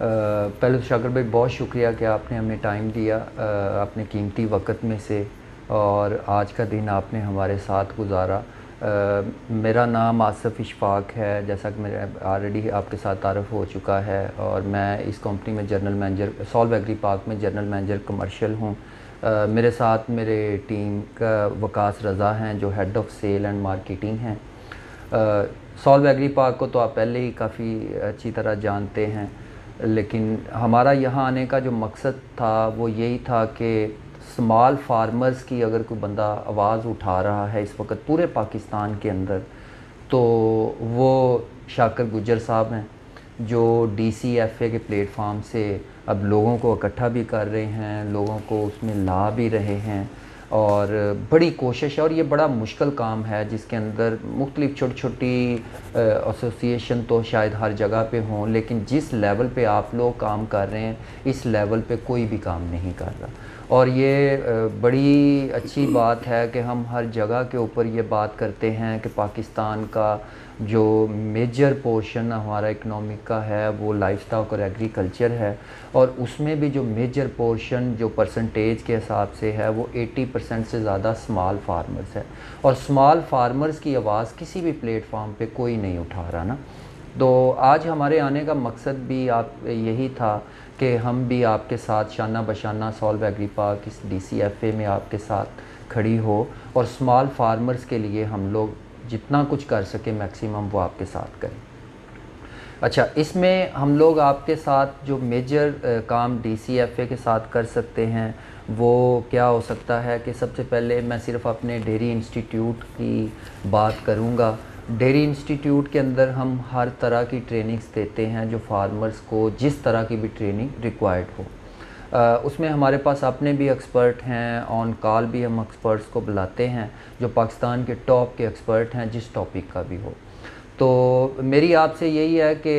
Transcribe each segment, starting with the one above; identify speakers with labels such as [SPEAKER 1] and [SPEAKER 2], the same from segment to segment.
[SPEAKER 1] पहले तो शाकिर भाई बहुत शुक्रिया कि आपने हमें टाइम दिया अपने कीमती वक्त में से, और आज का दिन आपने हमारे साथ गुजारा। मेरा नाम आसिफ इशफाक है, जैसा कि मेरे ऑलरेडी आपके साथ तारफ़ हो चुका है, और मैं इस कंपनी में general manager solve agri park में जनरल मैनेजर कमर्शियल हूँ। मेरे साथ मेरे टीम का वकास रज़ा हैं जो head of sale and marketing हैं। सॉल्व एग्री पार्क को तो आप पहले ही काफ़ी अच्छी तरह जानते हैं, लेकिन हमारा यहाँ आने का जो मकसद था वो यही था कि स्मॉल फार्मर्स की अगर कोई बंदा आवाज़ उठा रहा है इस वक्त पूरे पाकिस्तान के अंदर, तो वो शाकिर गुज्जर साहब हैं, जो DCFA के प्लेटफार्म से अब लोगों को इकट्ठा भी कर रहे हैं, लोगों को उसमें ला भी रहे हैं, और बड़ी कोशिश है। और ये बड़ा मुश्किल काम है जिसके अंदर मुख्तलिफ़ छोटी छोटी एसोसिएशन तो शायद हर जगह पे हों, लेकिन जिस लेवल पे आप लोग काम कर रहे हैं इस लेवल पे कोई भी काम नहीं कर रहा। और ये बड़ी अच्छी बात है कि हम हर जगह के ऊपर ये बात करते हैं कि पाकिस्तान का जो मेजर पोर्शन हमारा इकनॉमिक का है वो लाइफस्टॉक और एग्रीकल्चर है, और उसमें भी जो मेजर पोर्शन जो परसेंटेज के हिसाब से है वो 80% से ज़्यादा स्मॉल फार्मर्स है। और स्मॉल फार्मर्स की आवाज़ किसी भी प्लेटफॉर्म पे कोई नहीं उठा रहा ना। तो आज हमारे आने का मकसद भी आप यही था कि हम भी आपके साथ शाना बशाना सॉल्व एग्री पार्क इस DCFA में आपके साथ खड़ी हो, और स्मॉल फार्मर्स के लिए हम लोग जितना कुछ कर सके मैक्सिमम वो आपके साथ करें। अच्छा, इसमें हम लोग आपके साथ जो मेजर काम DCFA के साथ कर सकते हैं वो क्या हो सकता है कि सबसे पहले मैं सिर्फ अपने डेयरी इंस्टीट्यूट की बात करूँगा। डेयरी इंस्टीट्यूट के अंदर हम हर तरह की ट्रेनिंग्स देते हैं जो फार्मर्स को जिस तरह की भी ट्रेनिंग रिक्वायर्ड हो। उसमें हमारे पास अपने भी एक्सपर्ट हैं, ऑन कॉल भी हम एक्सपर्ट्स को बुलाते हैं जो पाकिस्तान के टॉप के एक्सपर्ट हैं जिस टॉपिक का भी हो। तो मेरी आपसे यही है कि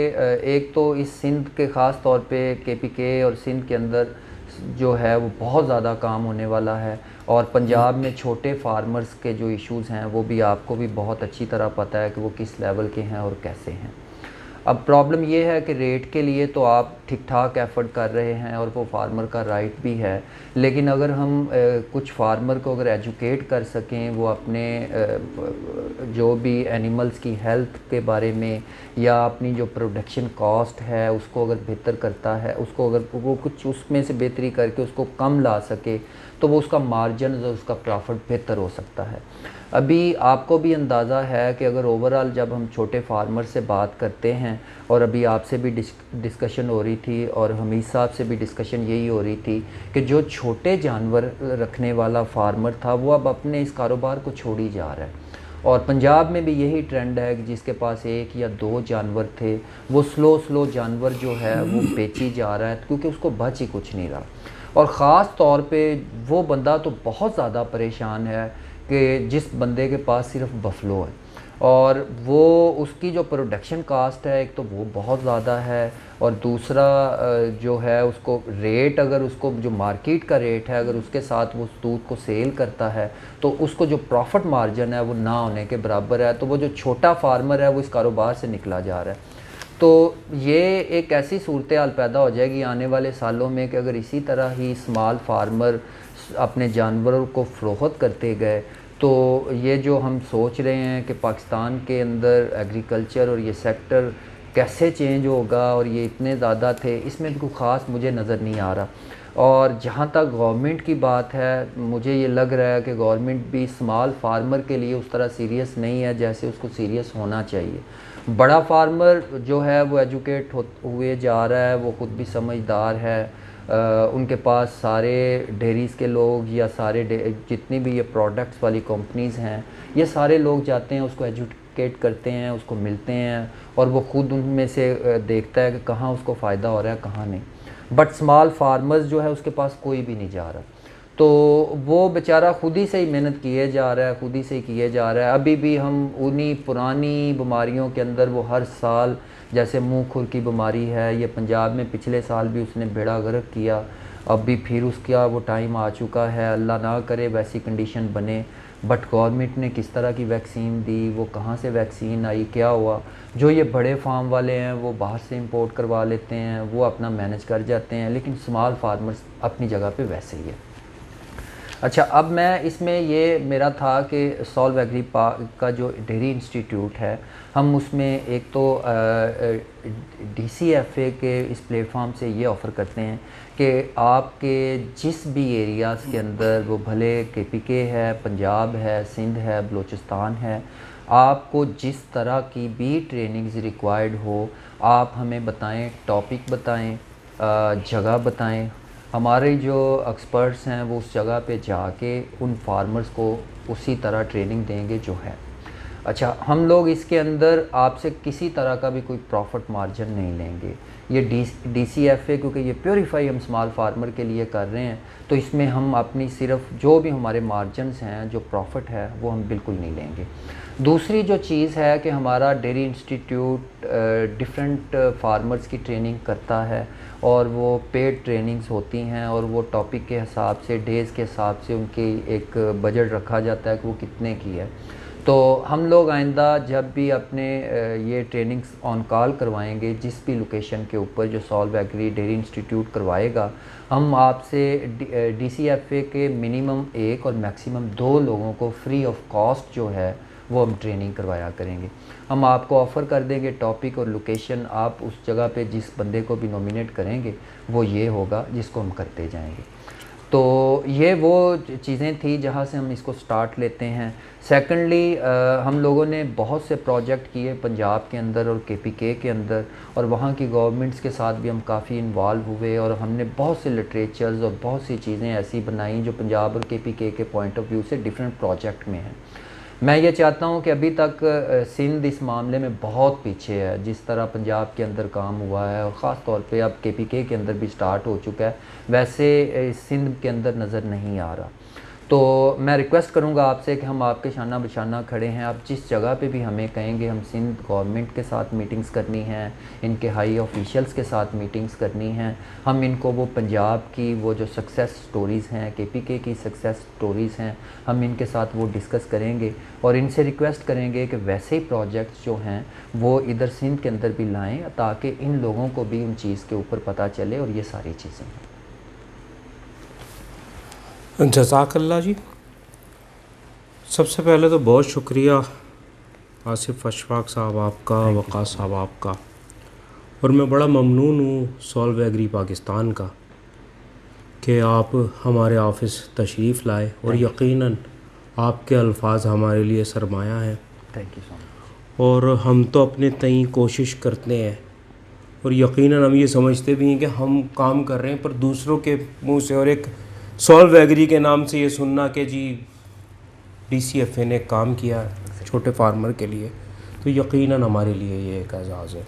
[SPEAKER 1] एक तो इस सिंध के ख़ास तौर पे KPK और सिंध के अंदर जो है वो बहुत ज़्यादा काम होने वाला है, और पंजाब में छोटे फार्मर्स के जो इश्यूज़ हैं वो भी आपको भी बहुत अच्छी तरह पता है कि वो किस लेवल के हैं और कैसे हैं। अब प्रॉब्लम ये है कि रेट के लिए तो आप ठीक ठाक एफर्ट कर रहे हैं और वो फार्मर का राइट भी है, लेकिन अगर हम कुछ फार्मर को अगर एजुकेट कर सकें वो अपने जो भी एनिमल्स की हेल्थ के बारे में या अपनी जो प्रोडक्शन कॉस्ट है उसको अगर बेहतर करता है, उसको अगर वो कुछ उसमें से बेहतरी करके उसको कम ला सके, तो वो उसका मार्जिन और उसका प्रॉफिट बेहतर हो सकता है। अभी आपको भी अंदाज़ा है कि अगर ओवरऑल जब हम छोटे फार्मर से बात करते हैं, और अभी आपसे भी डिस्कशन हो रही थी और हमीद साहब से भी डिस्कशन यही हो रही थी कि जो छोटे जानवर रखने वाला फार्मर था वो अब अपने इस कारोबार को छोड़ ही जा रहा है। और पंजाब में भी यही ट्रेंड है कि जिसके पास 1 या 2 जानवर थे वो स्लो जानवर जो है वो बेची जा रहा है, क्योंकि उसको बच ही कुछ नहीं रहा। और ख़ास तौर पे वो बंदा तो बहुत ज़्यादा परेशान है कि जिस बंदे के पास सिर्फ बफलो है, और वो उसकी जो प्रोडक्शन कास्ट है एक तो वो बहुत ज़्यादा है, और दूसरा जो है उसको रेट, अगर उसको जो मार्केट का रेट है अगर उसके साथ वो दूध को सेल करता है तो उसको जो प्रॉफिट मार्जिन है वो ना होने के बराबर है। तो वो जो छोटा फार्मर है वो इस कारोबार से निकला जा रहा है। तो ये एक ऐसी सूरत हाल पैदा हो जाएगी आने वाले सालों में कि अगर इसी तरह ही स्मॉल फार्मर अपने जानवरों को फ़रोख्त करते गए तो ये जो हम सोच रहे हैं कि पाकिस्तान के अंदर एग्रीकल्चर और ये सेक्टर कैसे चेंज होगा, और ये इतने ज़्यादा थे, इसमें कोई ख़ास मुझे नज़र नहीं आ रहा। और जहाँ तक गवर्नमेंट की बात है, मुझे ये लग रहा है कि गवर्नमेंट भी स्मॉल फार्मर के लिए उस तरह सीरियस नहीं है जैसे उसको सीरियस होना चाहिए। बड़ा फार्मर जो है वो एजुकेट हुए जा रहा है, वो ख़ुद भी समझदार है, उनके पास सारे डेयरीज़ के लोग या सारे जितनी भी ये प्रोडक्ट्स वाली कंपनीज़ हैं ये सारे लोग जाते हैं, उसको एजुकेट करते हैं, उसको मिलते हैं, और वो ख़ुद उनमें से देखता है कि कहाँ उसको फ़ायदा हो रहा है कहाँ नहीं। बट स्मॉल फार्मर्स जो है उसके पास कोई भी नहीं जा रहा, तो वो बेचारा खुद ही से ही मेहनत किए जा रहा है, खुद ही से ही किए जा रहा है। अभी भी हम उन्हीं पुरानी बीमारियों के अंदर वो हर साल, जैसे मुंह खुर की बीमारी है, ये पंजाब में पिछले साल भी उसने बेड़ा गर्क किया, अब भी फिर उसका वो टाइम आ चुका है, अल्लाह ना करे वैसी कंडीशन बने। बट गवर्नमेंट ने किस तरह की वैक्सीन दी, वो कहाँ से वैक्सीन आई, क्या हुआ। जो ये बड़े फार्म वाले हैं वो बाहर से इंपोर्ट करवा लेते हैं, वो अपना मैनेज कर जाते हैं, लेकिन स्मॉल फार्मर्स अपनी जगह पे वैसे ही है। अच्छा, अब मैं इसमें ये मेरा था कि सॉल्व एग्री पार्क का जो डेयरी इंस्टीट्यूट है, हम उसमें एक तो DCFA के इस प्लेटफॉर्म से ये ऑफ़र करते हैं कि आपके जिस भी एरियाज़ के अंदर, वो भले KPK है, पंजाब है, सिंध है, बलूचिस्तान है, आपको जिस तरह की भी ट्रेनिंग्स रिक्वायर्ड हो, आप हमें बताएं, टॉपिक बताएं, जगह बताएं। हमारे जो एक्सपर्ट्स हैं वो उस जगह पे जाके उन फार्मर्स को उसी तरह ट्रेनिंग देंगे जो है। अच्छा, हम लोग इसके अंदर आपसे किसी तरह का भी कोई प्रॉफिट मार्जिन नहीं लेंगे। ये DCFA, क्योंकि ये प्योरीफाई हम स्मॉल फार्मर के लिए कर रहे हैं, तो इसमें हम अपनी सिर्फ जो भी हमारे मार्जिनस हैं, जो प्रॉफिट है, वो हम बिल्कुल नहीं लेंगे। दूसरी जो चीज़ है कि हमारा डेयरी इंस्टीट्यूट डिफरेंट फार्मर्स की ट्रेनिंग करता है, और वो पेड ट्रेनिंग्स होती हैं, और वो टॉपिक के हिसाब से, डेज़ के हिसाब से उनकी एक बजट रखा जाता है कि वो कितने की है। तो हम लोग आइंदा जब भी अपने ये ट्रेनिंग्स ऑन कॉल करवाएंगे, जिस भी लोकेशन के ऊपर जो सॉल्व एग्री डेयरी इंस्टीट्यूट करवाएगा, हम आपसे DCFA के मिनिमम 1 और मैक्सिमम 2 लोगों को फ्री ऑफ कॉस्ट जो है वो हम ट्रेनिंग करवाया करेंगे। हम आपको ऑफ़र कर देंगे टॉपिक और लोकेशन, आप उस जगह पे जिस बंदे को भी नॉमिनेट करेंगे वो ये होगा जिसको हम करते जाएंगे। तो ये वो चीज़ें थी जहाँ से हम इसको स्टार्ट लेते हैं। सेकेंडली, हम लोगों ने बहुत से प्रोजेक्ट किए पंजाब के अंदर और KPK के अंदर, और वहाँ की गवर्नमेंट्स के साथ भी हम काफ़ी इन्वॉल्व हुए, और हमने बहुत से लिटरेचर्स और बहुत सी चीज़ें ऐसी बनाई जो पंजाब और KPK के पॉइंट ऑफ व्यू से डिफरेंट प्रोजेक्ट में हैं। मैं ये चाहता हूँ कि अभी तक सिंध इस मामले में बहुत पीछे है। जिस तरह पंजाब के अंदर काम हुआ है, और ख़ास तौर पे अब KPK के अंदर भी स्टार्ट हो चुका है, वैसे सिंध के अंदर नज़र नहीं आ रहा। तो मैं रिक्वेस्ट करूंगा आपसे कि हम आपके शाना बशाना खड़े हैं। आप जिस जगह पे भी हमें कहेंगे, हम सिंध गवर्नमेंट के साथ मीटिंग्स करनी हैं, इनके हाई ऑफिशियल्स के साथ मीटिंग्स करनी हैं, हम इनको वो पंजाब की वो जो सक्सेस स्टोरीज़ हैं, KPK की सक्सेस स्टोरीज़ हैं, हम इनके साथ वो डिस्कस करेंगे, और इनसे रिक्वेस्ट करेंगे कि वैसे ही प्रोजेक्ट्स जो हैं वो इधर सिंध के अंदर भी लाएँ, ताकि इन लोगों को भी उन चीज़ के ऊपर पता चले, और ये सारी चीज़ें हैं।
[SPEAKER 2] जज़ाकल्लाह जी। सबसे पहले तो बहुत शुक्रिया आसिफ अशफाक साहब आपका, वक़ास साहब आपका, और मैं बड़ा ममनून हूँ सॉल्व एग्री पाकिस्तान का कि आप हमारे ऑफ़िस तशरीफ़ लाए, और यकीनन आपके अल्फाज हमारे लिए सरमाया हैं।
[SPEAKER 1] Thank you so much.
[SPEAKER 2] और हम तो अपने तई कोशिश करते हैं, और यकीनन हम ये समझते भी हैं कि हम काम कर रहे हैं, पर दूसरों के मुंह से और एक सॉल्व एग्री के नाम से ये सुनना कि जी DCFA ने काम किया छोटे फार्मर के लिए, तो यकीनन हमारे लिए ये एक एजाज़ है।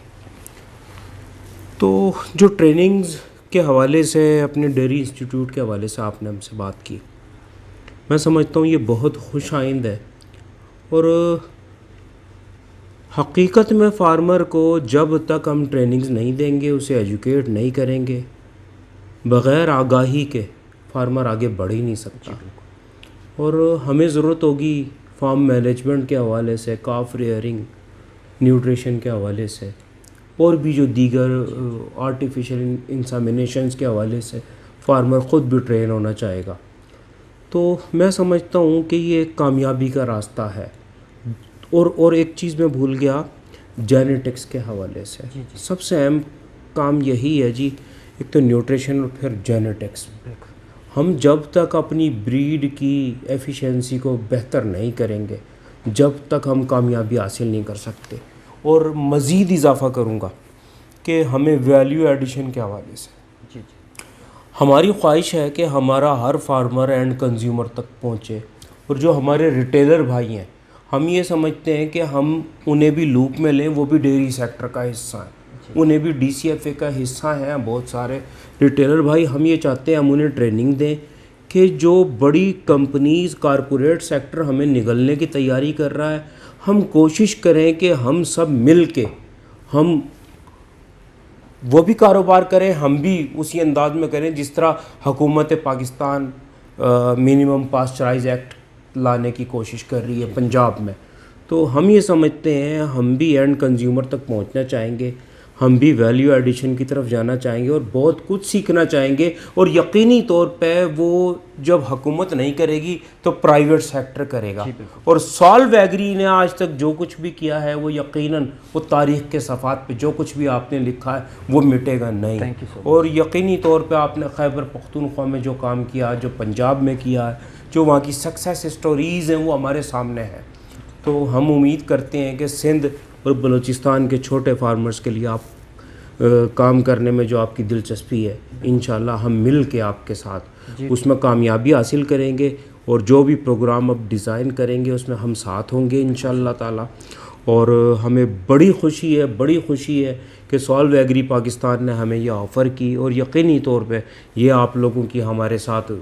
[SPEAKER 2] तो जो ट्रेनिंग्स के हवाले से, अपने डेयरी इंस्टीट्यूट के हवाले से आपने हमसे बात की, मैं समझता हूँ ये बहुत खुश आइंद है। और हकीकत में फ़ार्मर को जब तक हम ट्रेनिंग्स नहीं देंगे, उसे एजुकेट नहीं करेंगे, बग़ैर आगाही के फार्मर आगे बढ़ ही नहीं सकता। और हमें ज़रूरत होगी फार्म मैनेजमेंट के हवाले से, काफ रेयरिंग, न्यूट्रिशन के हवाले से, और भी जो दीगर आर्टिफिशियल इंसेमिनेशंस के हवाले से फार्मर ख़ुद भी ट्रेन होना चाहेगा। तो मैं समझता हूँ कि ये एक कामयाबी का रास्ता है। और एक चीज़ मैं भूल गया, जेनेटिक्स के हवाले से सबसे अहम काम यही है जी, एक तो न्यूट्रिशन और फिर जेनेटिक्स। हम जब तक अपनी ब्रीड की एफिशिएंसी को बेहतर नहीं करेंगे, जब तक हम कामयाबी हासिल नहीं कर सकते। और मज़ीद इजाफ़ा करूँगा कि हमें वैल्यू एडिशन के हवाले से हमारी ख्वाहिश है कि हमारा हर फार्मर एंड कंज्यूमर तक पहुँचे। और जो हमारे रिटेलर भाई हैं, हम ये समझते हैं कि हम उन्हें भी लूप में लें, वो भी डेयरी सेक्टर का हिस्सा हैं, उन्हें भी DCFA का हिस्सा हैं बहुत सारे रिटेलर भाई। हम ये चाहते हैं हम उन्हें ट्रेनिंग दें कि जो बड़ी कंपनीज़, कारपोरेट सेक्टर हमें निगलने की तैयारी कर रहा है, हम कोशिश करें कि हम सब मिल के हम वो भी कारोबार करें, हम भी उसी अंदाज में करें जिस तरह हुकूमत पाकिस्तान मिनिमम पास्चराइज एक्ट लाने की कोशिश कर रही है पंजाब में। तो हम ये समझते हैं हम भी एंड कंज्यूमर तक पहुंचना चाहेंगे, हम भी वैल्यू एडिशन की तरफ जाना चाहेंगे और बहुत कुछ सीखना चाहेंगे। और यकीनी तौर पे वो जब हुकूमत नहीं करेगी तो प्राइवेट सेक्टर करेगा। और सॉल्व एग्री ने आज तक जो कुछ भी किया है वो यकीनन वो तारीख़ के सफ़ात पे जो कुछ भी आपने लिखा है वो मिटेगा नहीं। और यकीनी तौर पे आपने खैबर पख्तूनख्वा में जो काम किया, जो पंजाब में किया है, जो वहाँ की सक्सेस स्टोरीज़ हैं वो हमारे सामने हैं। तो हम उम्मीद करते हैं कि सिंध और बलूचिस्तान के छोटे फार्मर्स के लिए आप काम करने में जो आपकी दिलचस्पी है, इंशाल्लाह हम मिल के आपके साथ उसमें कामयाबी हासिल करेंगे। और जो भी प्रोग्राम अब डिज़ाइन करेंगे उसमें हम साथ होंगे इंशाल्लाह ताला। और हमें बड़ी खुशी है कि सॉल्व एग्री पाकिस्तान ने हमें यह ऑफ़र की। और यकीनी तौर पे ये आप लोगों की हमारे साथ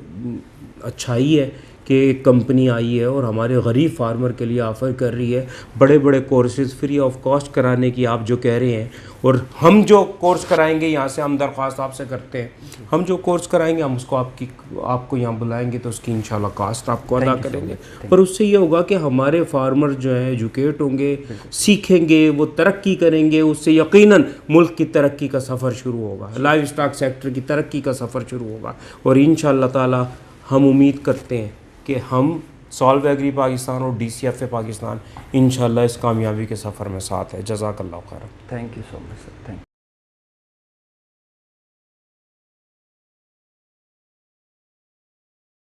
[SPEAKER 2] अच्छाई है कि एक कंपनी आई है और हमारे गरीब फार्मर के लिए ऑफ़र कर रही है बड़े बड़े कोर्सेज़ फ्री ऑफ कॉस्ट कराने की, आप जो कह रहे हैं। और हम जो कोर्स कराएंगे यहाँ से हम दरख्वास्त आपसे करते हैं, हम जो कोर्स कराएंगे हम उसको आपको यहाँ बुलाएंगे तो उसकी इंशाल्लाह कास्ट आपको अदा करेंगे। पर उससे ये होगा कि हमारे फार्मर जो है एजुकेट होंगे, सीखेंगे, वो तरक्की करेंगे, उससे यकीनन मुल्क की तरक्की का सफ़र शुरू होगा, लाइव स्टॉक सेक्टर की तरक्की का सफ़र शुरू होगा। और इंशाल्लाह ताला हम उम्मीद करते हैं कि हम सॉल्व एग्री पाकिस्तान और DCFA पाकिस्तान इंशाल्लाह इस कामयाबी के सफ़र में साथ है। जज़ाकल्लाह खैर।
[SPEAKER 1] Thank you so much sir, thank you.